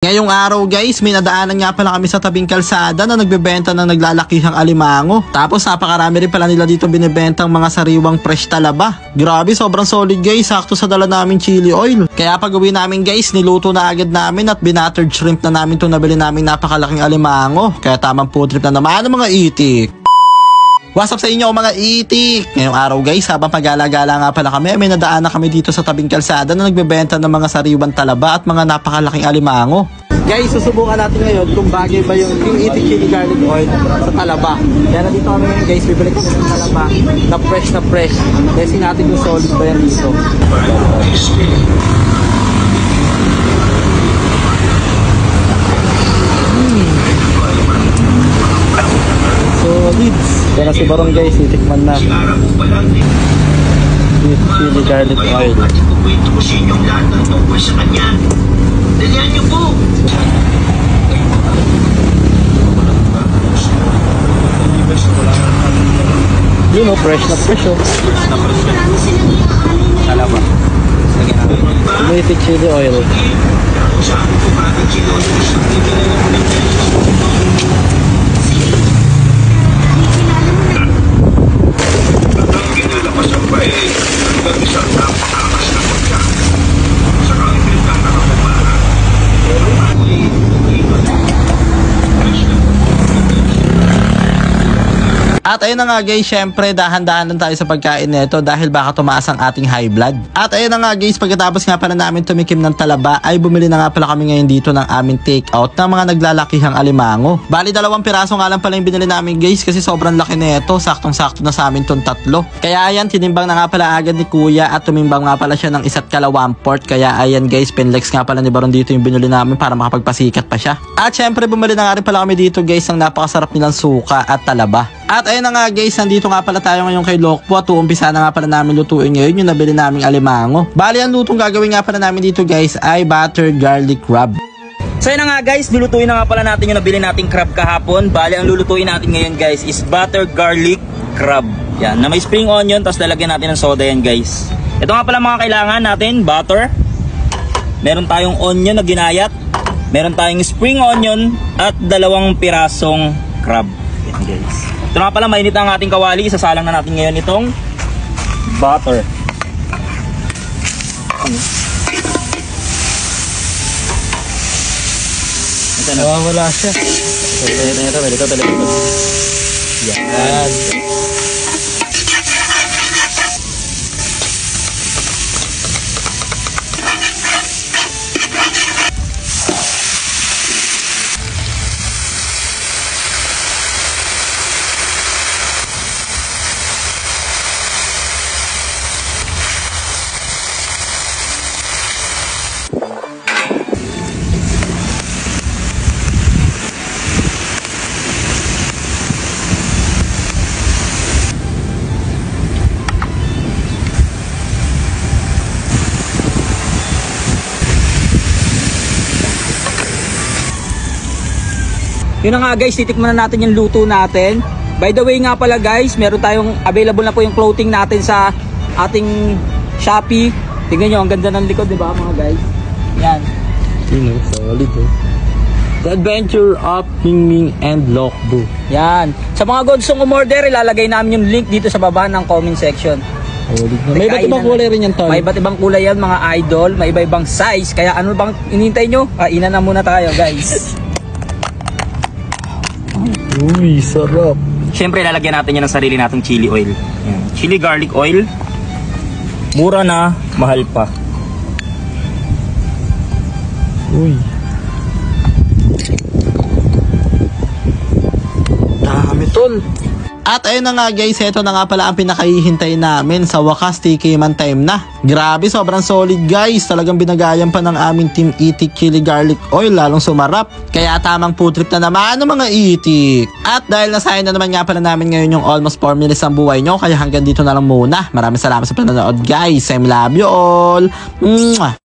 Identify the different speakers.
Speaker 1: Ngayong araw guys, may nadaanan nga pala kami sa tabing kalsada na nagbebenta ng naglalakihang alimango. Tapos napakarami rin pala nila dito binibentang mga sariwang fresh talaba. Grabe, sobrang solid guys, sakto sa dala namin chili oil. Kaya pag uwi namin guys, niluto na agad namin at binuttered shrimp na namin itong nabili namin napakalaking alimango. Kaya tamang food trip na naman ng mga itik. What's up sa inyo mga itik? Ngayong araw guys, habang pagala-gala nga pala kami, may nadaan na kami dito sa tabing kalsada na nagbebenta ng mga sariwang talaba at mga napakalaking alimango. Guys, susubukan natin ngayon kung bagay ba yung itik chili garlic oil sa talaba. Kaya nandito kami ngayon guys, bibili kami ng talaba na fresh. Kasi natin yung solid ba yan dito. Solid. Kaya na si Barong guys, itikman na. Chili garlic oil.
Speaker 2: Dalihan niyo po!
Speaker 1: Yun o, fresh na fresh o.
Speaker 2: Talaba.
Speaker 1: Itik chili oil. At ayun na nga guys, syempre dahan-dahan lang tayo sa pagkain nito dahil baka tumaas ang ating high blood. At ayun na nga guys, pagkatapos nga pala namin tumikim ng talaba ay bumili na nga pala kami ngayon dito ng aming take out ng mga naglalakihang alimango. Bali 2 piraso nga lang pala yung binili namin guys kasi sobrang laki nito, saktong-sakto na sa amin tong 3. Kaya ayan, tinimbang na nga pala agad ni kuya at tumimbang nga pala siya ng 1.25. Kaya ayan guys, pinlex nga pala ni Baron dito yung binili namin para makapagpasikat pa siya. At syempre bumili na nga rin pala kami dito guys ng napakasarap nilang suka at talaba. At ayun na nga guys, nandito nga pala tayo ngayon kay Lokpo at uumpisa na nga pala namin lutuin ngayon yung nabili naming alimango. Bali ang lutong gagawin nga pala namin dito guys ay buttered garlic crab.
Speaker 2: So yun na nga guys, lulutuin na nga pala natin yung nabili nating crab kahapon. Bali ang lulutuin natin ngayon guys is buttered garlic crab. Yan, na may spring onion, tapos lalagyan natin ng soda yan guys. Ito nga pala mga kailangan natin, butter. Meron tayong onion na ginayat. Meron tayong spring onion at 2 pirasong crab. Yan guys. Ito nga pala, mainit ang ating kawali. Isasalang na natin ngayon itong butter. Ito na.
Speaker 1: Wala siya.
Speaker 2: Ito talaga. Yan. Yun na nga guys, titikman na natin yung luto natin. By the way nga pala guys, meron tayong available na po yung clothing natin sa ating Shopee. Tingnan nyo, ang ganda ng likod, di ba mga guys? Yan.
Speaker 1: Solid eh. The Adventure of Mingming and Lokbo.
Speaker 2: Yan. Sa mga gustong umorder, ilalagay namin yung link dito sa baba ng comment section.
Speaker 1: May iba't ibang kulay rin yan, Tol.
Speaker 2: May iba't ibang kulay yan mga idol. May iba-ibang size. Kaya ano bang inintay nyo? Kainan na muna tayo guys.
Speaker 1: Uy, sarap.
Speaker 2: Siyempre, lalagyan natin yan ng sarili natong chili oil. Yan. Chili garlic oil. Mura na, mahal pa.
Speaker 1: Uy. Dami, Tol. At ayun na nga guys, ito na nga pala ang pinakahihintay namin. Sa wakas, TK man time na. Grabe, sobrang solid guys. Talagang binagayan pa ng aming team itik chili garlic oil, lalong sumarap. Kaya tamang food trip na naman ng mga itik. At dahil nasayang na naman nga pala namin ngayon yung almost 4 minutes ang buhay nyo, kaya hanggang dito na lang muna. Maraming salamat sa panonood guys. I love you all. Mwah!